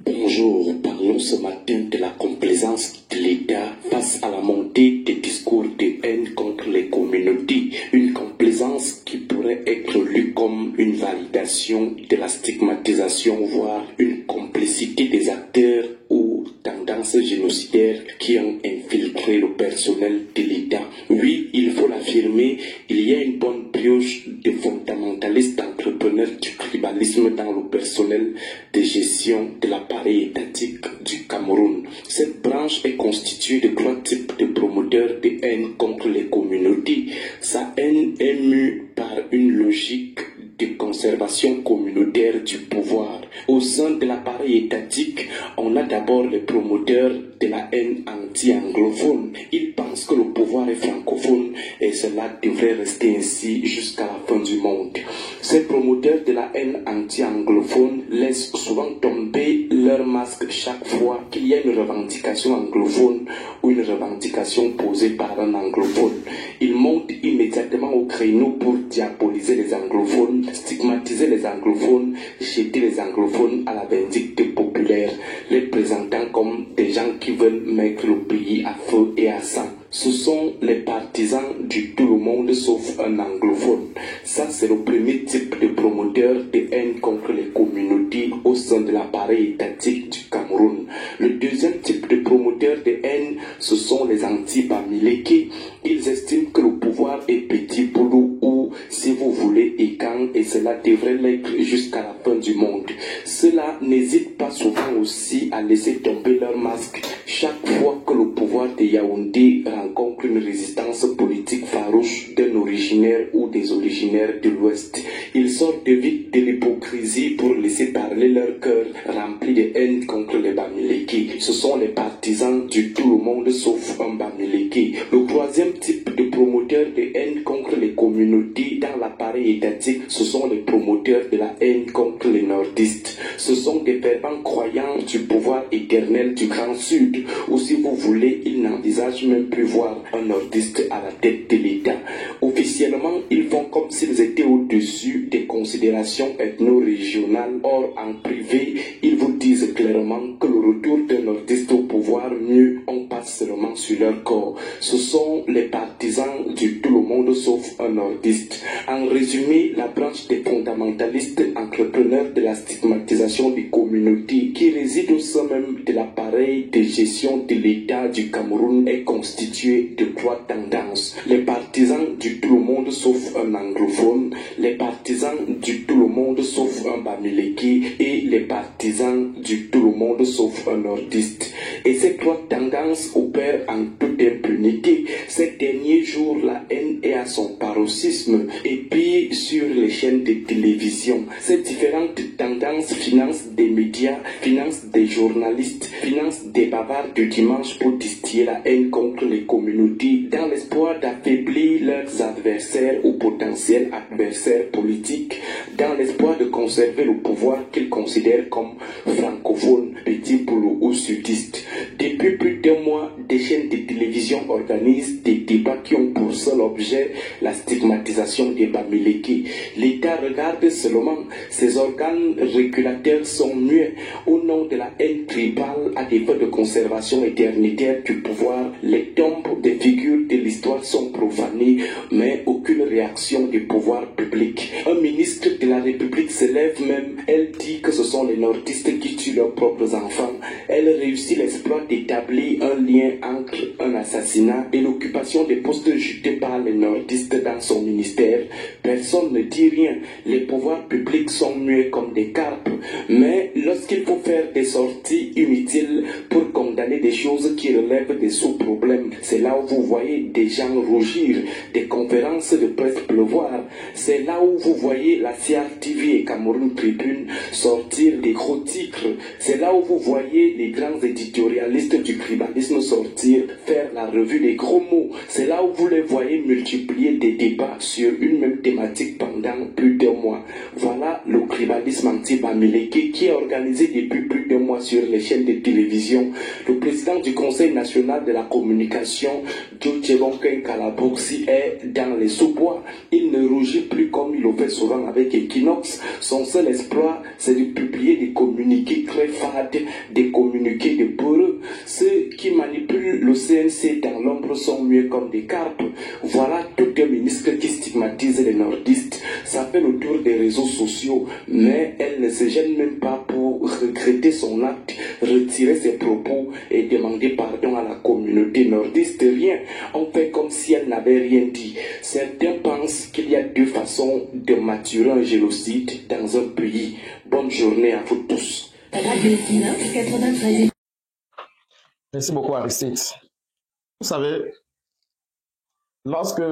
Bonjour, parlons ce matin de la complaisance de l'État face à la montée des discours de haine contre les communautés. Une complaisance qui pourrait être lue comme une validation de la stigmatisation, voire une complicité des acteurs ou tendances génocidaires qui ont infiltré le personnel de l'État. Oui, il faut l'affirmer, il y a une bonne pioche de fondamentalistes entrepreneurs du tribalisme dans le personnel de gestion de l'appareil étatique du Cameroun. Cette branche est constituée de 3 types de promoteurs de haine contre les communautés. Sa haine est mue par une logique de conservation communautaire du pouvoir. Au sein de l'appareil étatique, on a d'abord les promoteurs de la haine anti-anglophone. Ils pensent que le pouvoir est francophone et cela devrait rester ainsi jusqu'à la fin du monde. Ces promoteurs de la haine anti-anglophone laissent souvent tomber leur masque chaque fois qu'il y a une revendication anglophone ou une revendication posée par un anglophone. Ils montent immédiatement au créneau pour diaboliser les anglophones, stigmatiser les anglophones, jeter les anglophones à la vindicte populaire, les présentant comme des gens qui veulent mettre le pays à feu et à sang. Ce sont les partisans du tout le monde sauf un anglophone. Ça, c'est le premier type de promoteur de haine contre les communautés au sein de l'appareil étatique du Cameroun. Le deuxième type de promoteur de haine, ce sont les anti-Bamileke. Ils estiment que le pouvoir est petit boulot ou, si vous voulez, écan, et cela devrait l'être jusqu'à la fin du monde. Ceux-là n'hésitent pas souvent aussi à laisser tomber leur masque chaque fois que le pouvoir de Yaoundé rencontre une résistance politique farouche d'un originaire ou des originaires de l'Ouest. Ils sortent vite de l'hypocrisie pour laisser parler leur cœur rempli de haine contre les Bamileke. Ce sont les partisans du tout le monde sauf un Bamileke. Le troisième type de promoteurs de haine contre les communautés dans l'appareil étatique, ce sont les promoteurs de la haine contre les nordistes. Ce sont des fervents croyants du pouvoir éternel du Grand Sud, ou si vous voulez, ils n'envisagent même plus voir un nordiste à la tête de l'État. Officiellement, ils font comme s'ils étaient au-dessus des considérations ethno-régionales. Or, en privé, ils vous disent clairement que le retour d'un nordiste au pouvoir, mieux, on passe seulement sur leur corps. Ce sont les partisans du tout le monde sauf un nordiste. En résumé, la branche des fondamentalistes entrepreneurs de la stigmatisation des communautés qui réside au sein même de l'appareil de gestion de l'État du Cameroun est constituée de 3 tendances. Les partisans du tout le monde sauf un anglophone, les partisans du tout le monde sauf un Bamileke et les partisans du tout le monde sauf un nordiste. Et ces 3 tendances opèrent en toute impunité. Ces derniers jours, la haine est à son paroxysme et puis sur les chaînes de télévision. Ces différentes tendances financent des médias, financent des journalistes, financent des bavards du dimanche pour distiller la haine contre les communautés dans l'espoir d'affaiblir leurs adversaires ou potentiels adversaires politiques, dans l'espoir de conserver le pouvoir qu'ils considèrent comme francophone, petit boulot ou sudiste. Depuis plus d'1 mois, des chaînes de télévision organisent des débats qui ont pour seul objet la stigmatisation des Bamileke. L'État regarde seulement, ses organes régulateurs sont muets. Au nom de la haine tribale à des fins de conservation éternitaire du pouvoir, les tombes des figures de l'histoire sont profanées, mais aucune réaction du pouvoir public. Un ministre de la République se lève même, elle dit que ce sont les nordistes qui tuent leurs propres enfants. Elle réussit l'exploit d'établir un lien entre un assassinat et l'occupation des postes jetés par les nordistes dans son ministère. Personne ne dit rien. Les pouvoirs publics sont muets comme des carpes. Mais lorsqu'il faut faire des sorties inutiles pour condamner des choses qui relèvent des sous-problèmes, c'est là où vous voyez des gens rougir, des conférences de presse pleuvoir. C'est là où vous voyez la CRTV et Cameroun Tribune sortir des gros titres. C'est là où vous voyez les grands éditorialistes du tribalisme sortir, faire la revue des gros mots. C'est là où vous les voyez multiplier des débats sur une même thématique pendant plus d'1 mois. Voilà le tribalisme anti-Bamileke qui est organisé depuis plus d'1 mois sur les chaînes de télévision. Le président du Conseil national de la communication, Djotjebonken Kalaboursi, est dans les sous-bois. Il ne rougit plus comme il le fait souvent avec Equinox. Son seul exploit, c'est de publier des communiqués très fades, des communiqués de peureux. Ceux qui manipulent le CNC dans l'ombre sont mieux comme des carpes. Voilà tout un ministre qui stigmatise les nordistes. Ça fait le tour des réseaux sociaux, mais elle ne se gêne même pas pour regretter son acte, retirer ses propos et demander pardon à la communauté nordiste. Rien, on fait comme si elle n'avait rien dit. Certains pensent qu'il y a deux façons de maturer un génocide dans un pays. Bonne journée à vous tous. Merci beaucoup Aristide. Vous savez, lorsque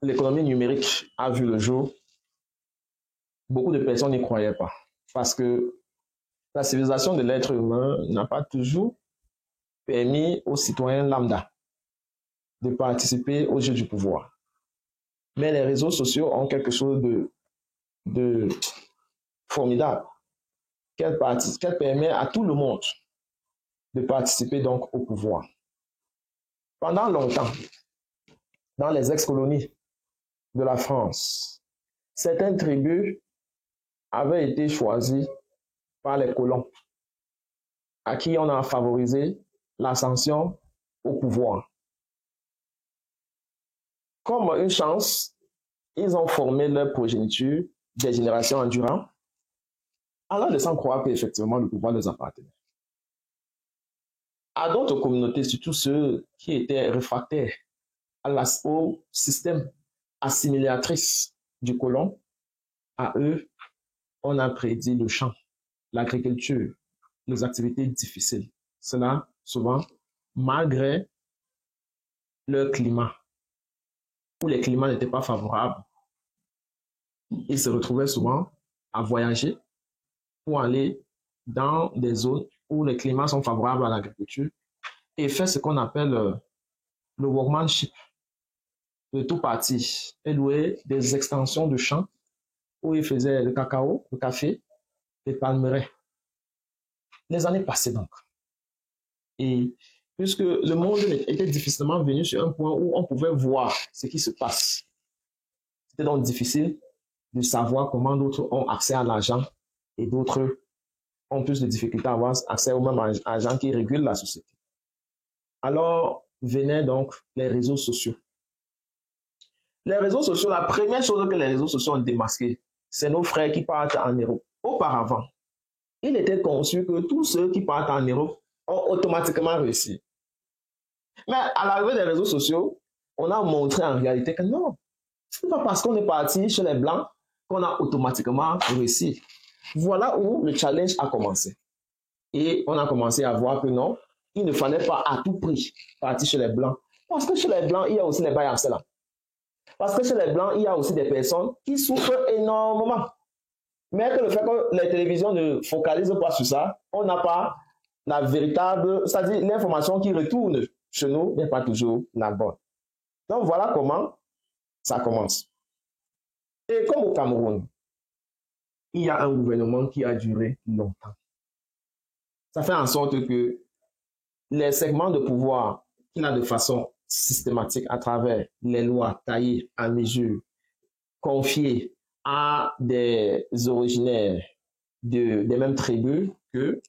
l'économie numérique a vu le jour, beaucoup de personnes n'y croyaient pas. Parce que la civilisation de l'être humain n'a pas toujours permis aux citoyens lambda de participer au jeu du pouvoir. Mais les réseaux sociaux ont quelque chose de formidable, qu'elle permet à tout le monde de participer donc au pouvoir. Pendant longtemps, dans les ex-colonies de la France, certaines tribus avaient été choisies par les colons, à qui on a favorisé l'ascension au pouvoir. Comme une chance, ils ont formé leur progéniture des générations endurant, alors de s'en croire qu'effectivement le pouvoir les appartenait. À d'autres communautés, surtout ceux qui étaient réfractaires au système assimilatrice du colon, à eux, on a prédit le champ, l'agriculture, les activités difficiles. Cela, souvent, malgré leur climat, où les climats n'étaient pas favorables. Ils se retrouvaient souvent à voyager pour aller dans des zones où les climats sont favorables à l'agriculture et faire ce qu'on appelle le workmanship de tout parti et louer des extensions de champs où ils faisaient le cacao, le café, les palmeraies. Les années passaient donc. Et puisque le monde était difficilement venu sur un point où on pouvait voir ce qui se passe, c'était donc difficile de savoir comment d'autres ont accès à l'argent et d'autres ont plus de difficultés à avoir accès au même argent qui régule la société. Alors venaient donc les réseaux sociaux. Les réseaux sociaux, la première chose que les réseaux sociaux ont démasqué, c'est nos frères qui partent en Europe. Auparavant, il était conçu que tous ceux qui partent en Europe ont automatiquement réussi. Mais à l'arrivée des réseaux sociaux, on a montré en réalité que non, ce n'est pas parce qu'on est parti chez les Blancs qu'on a automatiquement réussi. Voilà où le challenge a commencé. Et on a commencé à voir que non, il ne fallait pas à tout prix partir chez les Blancs. Parce que chez les Blancs, il y a aussi les bails là. Parce que chez les Blancs, il y a aussi des personnes qui souffrent énormément. Mais que le fait que les télévisions ne focalisent pas sur ça, on n'a pas la véritable, c'est-à-dire l'information qui retourne chez nous n'est pas toujours la bonne. Donc voilà comment ça commence. Et comme au Cameroun, il y a un gouvernement qui a duré longtemps. Ça fait en sorte que les segments de pouvoir qu'il a de façon systématique à travers les lois taillées à mesure, confiées à des originaires des mêmes tribus, que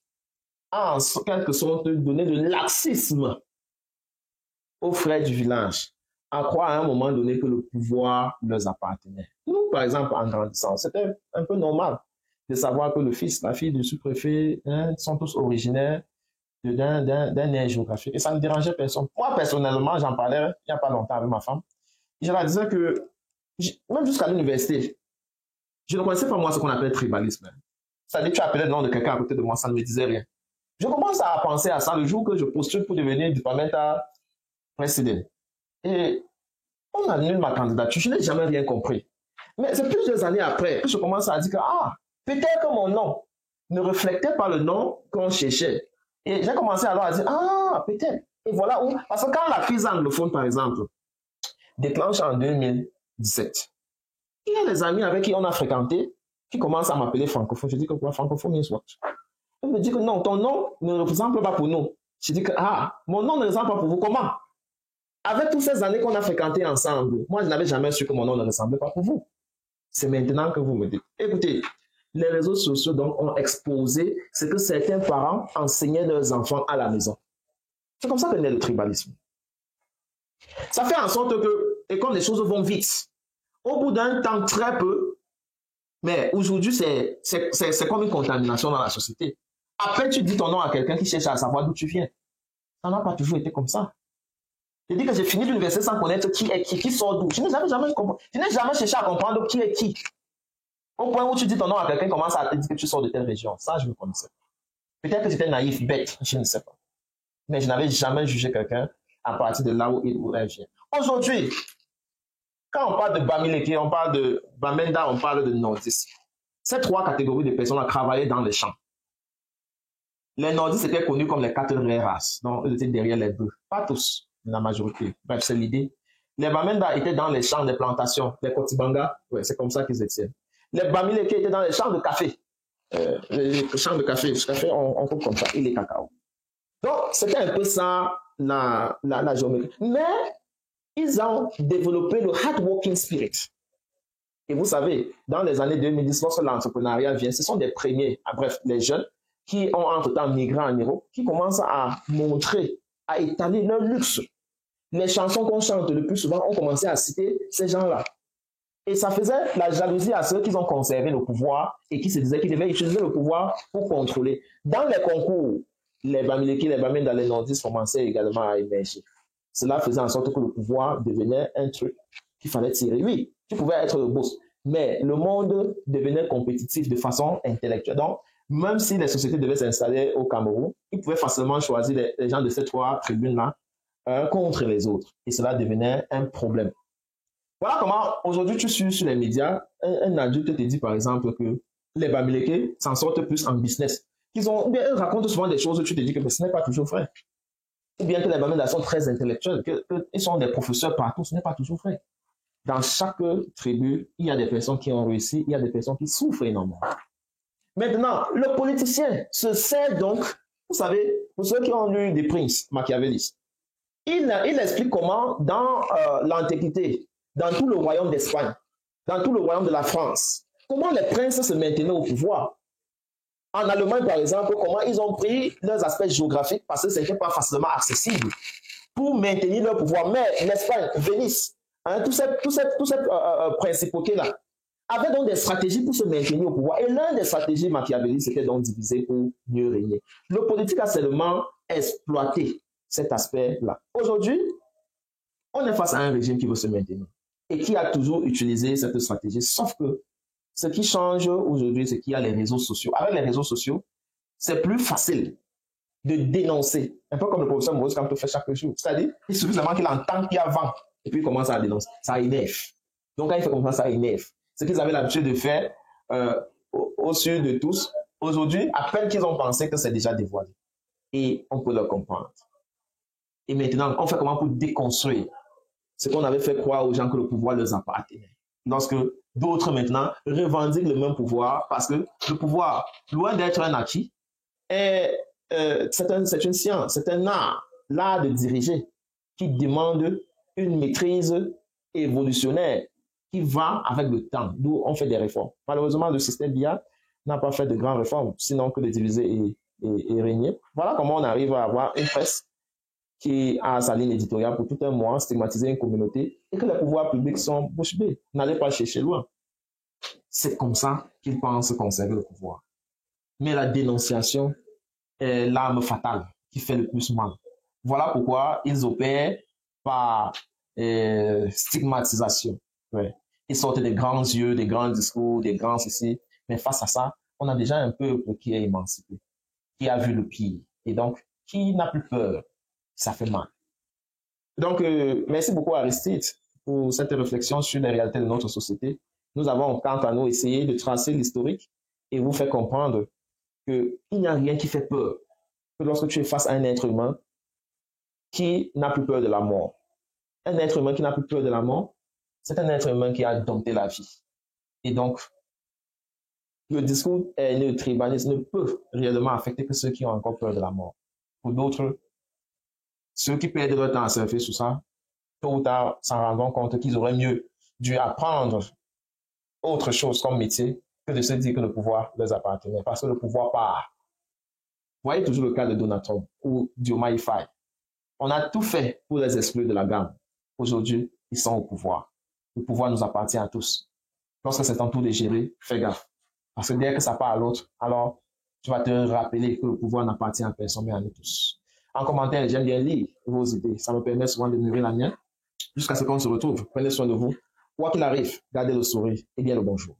en quelque sorte donner de laxisme aux frères du village, à croire à un moment donné que le pouvoir leur appartenait. Nous, par exemple, en grandissant, c'était un peu normal de savoir que le fils, la fille du sous-préfet sont tous originaires d'un aire géographique. Et ça ne dérangeait personne. Moi, personnellement, j'en parlais il n'y a pas longtemps avec ma femme. Et je leur disais que, même jusqu'à l'université, je ne connaissais pas moi ce qu'on appelle tribalisme. C'est-à-dire que tu appelais le nom de quelqu'un à côté de moi, ça ne me disait rien. Je commence à penser à ça le jour que je postule pour devenir départemental président. Et on annule ma candidature, je n'ai jamais rien compris. Mais c'est plusieurs années après que je commence à dire que, peut-être que mon nom ne reflétait pas le nom qu'on cherchait. Et j'ai commencé alors à dire, peut-être. Et voilà où, parce que quand la crise anglophone, par exemple, déclenche en 2017, il y a des amis avec qui on a fréquenté qui commencent à m'appeler francophone. Je dis que quoi, francophone means what? me dit que non, ton nom ne représente pas pour nous. Je dis que, ah, mon nom ne représente pas pour vous. Comment? Avec toutes ces années qu'on a fréquenté ensemble, moi, je n'avais jamais su que mon nom ne ressemblait pas pour vous. C'est maintenant que vous me dites. Écoutez, les réseaux sociaux donc, ont exposé ce que certains parents enseignaient leurs enfants à la maison. C'est comme ça que naît le tribalisme. Ça fait en sorte que, et comme les choses vont vite, au bout d'un temps très peu, mais aujourd'hui, c'est comme une contamination dans la société. Après, tu dis ton nom à quelqu'un qui cherche à savoir d'où tu viens. Ça n'a pas toujours été comme ça. Je dis que j'ai fini l'université sans connaître qui est qui sort d'où. Je n'ai jamais cherché à comprendre qui est qui. Au point où tu dis ton nom à quelqu'un, commence à te dire que tu sors de telle région. Ça, je ne connaissais pas. Peut-être que j'étais naïf, bête, je ne sais pas. Mais je n'avais jamais jugé quelqu'un à partir de là où elle vient. Aujourd'hui, quand on parle de Bamileke, on parle de Bamenda, on parle de nordistes. Ces trois catégories de personnes ont travaillé dans les champs. Les nordistes étaient connus comme les 4 vraies races. Donc, ils étaient derrière les bœufs. Pas tous, la majorité. Bref, c'est l'idée. Les Bamenda étaient dans les champs des plantations. Les Kotibanga, ouais, c'est comme ça qu'ils étaient. Les Bamileke étaient dans les champs de café. Les champs de café. Le café, on coupe comme ça, et les cacao. Donc, c'était un peu ça, la géométrie. Mais, ils ont développé le hard working spirit. Et vous savez, dans les années 2010, lorsque l'entrepreneuriat vient, ce sont des premiers, bref, les jeunes, qui ont entre-temps migré en Europe, qui commencent à montrer, à étaler leur luxe. Les chansons qu'on chante le plus souvent ont commencé à citer ces gens-là. Et ça faisait la jalousie à ceux qui ont conservé le pouvoir et qui se disaient qu'ils devaient utiliser le pouvoir pour contrôler. Dans les concours, les Bamileke, les Bamenda, les nordistes commençaient également à émerger. Cela faisait en sorte que le pouvoir devenait un truc qu'il fallait tirer. Oui, tu pouvais être le boss, mais le monde devenait compétitif de façon intellectuelle. Donc, même si les sociétés devaient s'installer au Cameroun, ils pouvaient facilement choisir les gens de ces 3 tribunes-là contre les autres. Et cela devenait un problème. Voilà comment, aujourd'hui, tu suis sur les médias, un adulte te dit par exemple que les Bamileke s'en sortent plus en business. Ils racontent souvent des choses où tu te dis que ce n'est pas toujours vrai. Ou bien que les Bamileke sont très intellectuels, qu'ils sont des professeurs partout, ce n'est pas toujours vrai. Dans chaque tribu, il y a des personnes qui ont réussi, il y a des personnes qui souffrent énormément. Maintenant, le politicien se sert donc, vous savez, pour ceux qui ont lu des princes machiavélistes, il explique comment dans l'Antiquité, dans tout le royaume d'Espagne, dans tout le royaume de la France, comment les princes se maintenaient au pouvoir. En Allemagne, par exemple, comment ils ont pris leurs aspects géographiques parce que ce n'était pas facilement accessible pour maintenir leur pouvoir. Mais l'Espagne, Venise, hein, tous ces principautés-là avaient donc des stratégies pour se maintenir au pouvoir. Et l'un des stratégies machiavélistes, c'était donc diviser pour mieux régner. Le politique a seulement exploité cet aspect-là. Aujourd'hui, on est face à un régime qui veut se maintenir et qui a toujours utilisé cette stratégie. Sauf que ce qui change aujourd'hui, c'est qu'il y a les réseaux sociaux. Avec les réseaux sociaux, c'est plus facile de dénoncer. Un peu comme le professeur Maurice Kamto fait chaque jour. C'est-à-dire, il suffit seulement qu'il entend qu'il y a vent et puis il commence à dénoncer. Ça énerve. Donc, quand il fait comme ça énerve. Ce qu'ils avaient l'habitude de faire au sud de tous, aujourd'hui, à peine qu'ils ont pensé que c'est déjà dévoilé. Et on peut le comprendre. Et maintenant, on fait comment pour déconstruire ce qu'on avait fait croire aux gens que le pouvoir leur appartenait. Lorsque d'autres maintenant revendiquent le même pouvoir parce que le pouvoir, loin d'être un acquis, c'est une science, c'est un art, l'art de diriger qui demande une maîtrise évolutionnaire qui va avec le temps, d'où on fait des réformes. Malheureusement, le système BIA n'a pas fait de grandes réformes, sinon que de diviser et régner. Voilà comment on arrive à avoir une presse qui a sa ligne éditoriale pour tout un mois, stigmatiser une communauté, et que les pouvoirs publics sont bouche bée. N'allez pas chercher loin. C'est comme ça qu'ils pensent conserver le pouvoir. Mais la dénonciation est l'arme fatale qui fait le plus mal. Voilà pourquoi ils opèrent par stigmatisation. Ouais. Ils sortent des grands yeux, des grands discours, des grands ceci. Mais face à ça, on a déjà un peuple qui est émancipé, qui a vu le pire, et donc qui n'a plus peur. Ça fait mal. Donc, merci beaucoup Aristide pour cette réflexion sur les réalités de notre société. Nous avons, quant à nous, essayé de tracer l'historique et vous faire comprendre qu'il n'y a rien qui fait peur que lorsque tu es face à un être humain qui n'a plus peur de la mort. Un être humain qui n'a plus peur de la mort, c'est un être humain qui a dompté la vie. Et donc, le discours haineux, tribaliste ne peut réellement affecter que ceux qui ont encore peur de la mort. Pour d'autres, ceux qui perdent leur temps à surfer sur ça, tôt ou tard, s'en rendront compte qu'ils auraient mieux dû apprendre autre chose comme métier que de se dire que le pouvoir leur appartenait, parce que le pouvoir part. Vous voyez toujours le cas de Donald Trump ou Diomaye Faye. On a tout fait pour les exclure de la gamme. Aujourd'hui, ils sont au pouvoir. Le pouvoir nous appartient à tous. Lorsque c'est en tour de gérer, fais gaffe. Parce que dès que ça part à l'autre, alors tu vas te rappeler que le pouvoir n'appartient à personne, mais à nous tous. En commentaire, j'aime bien lire vos idées. Ça me permet souvent de mûrir la mienne. Jusqu'à ce qu'on se retrouve. Prenez soin de vous. Quoi qu'il arrive, gardez le sourire et bien le bonjour.